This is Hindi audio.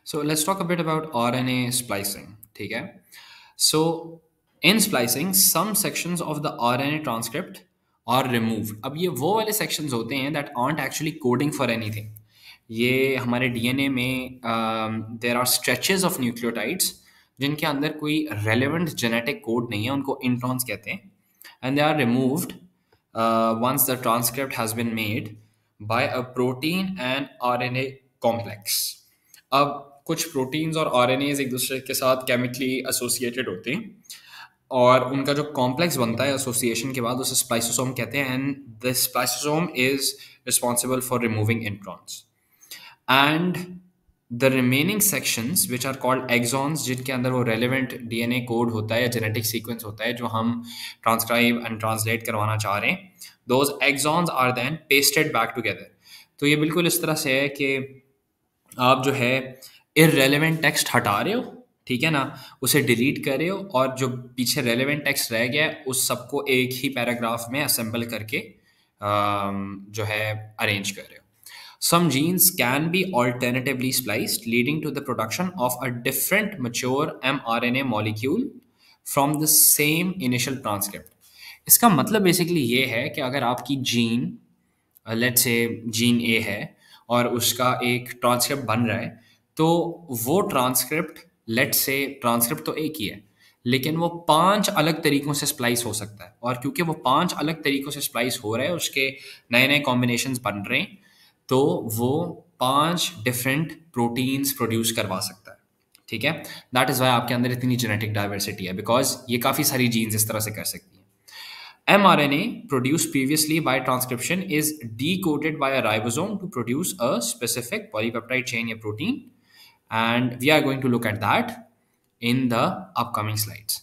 So let's talk a bit about RNA splicing. ठीक है. So in splicing, some sections of the RNA transcript are removed. अब ये वो वाले sections होते हैं that aren't actually coding for anything. ये हमारे DNA में there are stretches of nucleotides जिनके अंदर कोई relevant genetic code नहीं है, उनको introns कहते हैं, and they are removed once the transcript has been made by a protein and RNA complex. अब कुछ प्रोटीन्स और आरएनएज एक दूसरे के साथ केमिकली एसोसिएटेड होते हैं और उनका जो कॉम्प्लेक्स बनता है एसोसिएशन के बाद उसे स्प्लाइसोसोम कहते हैं and the spliceosome is responsible for removing introns and the remaining sections which are called exons जिनके अंदर वो रेलिवेंट डीएनए कोड होता है या जेनेटिक सीक्वेंस होता है जो हम ट्रांसक्राइब एंड ट्रांसलेट करवाना चाह रहे हैं, those axons are then pasted back together. तो ये बिल्कुल इस तरह से है कि आप जो है इररेलेवेंट टेक्स्ट हटा रहे हो, ठीक है ना, उसे डिलीट कर रहे हो और जो पीछे रेलेवेंट टेक्स्ट रह गया है उस सबको एक ही पैराग्राफ में असेंबल करके जो है अरेंज कर रहे हो. Some genes can be alternatively spliced, leading to the production of a different mature mRNA molecule from the same initial transcript. इसका मतलब बेसिकली ये है कि अगर आपकी gene let's say gene A है और उसका एक ट्रांसक्रिप्ट बन रहा है, तो वो ट्रांसक्रिप्ट लेट्स से ट्रांसक्रिप्ट तो एक ही है लेकिन वो 5 अलग तरीकों से स्प्लाइस हो सकता है और क्योंकि वो 5 अलग तरीकों से स्प्लाइस हो रहा है, उसके नए नए कॉम्बिनेशंस बन रहे हैं, तो वो 5 डिफरेंट प्रोटीन्स प्रोड्यूस करवा सकता है. ठीक है, दैट इज़ वाई आपके अंदर इतनी जेनेटिक डाइवर्सिटी है, बिकॉज ये काफ़ी सारी जीन्स इस तरह से कर सकती हैं. mRNA produced previously by transcription is decoded by a ribosome to produce a specific polypeptide chain या protein, and we are going to look at that in the upcoming slides.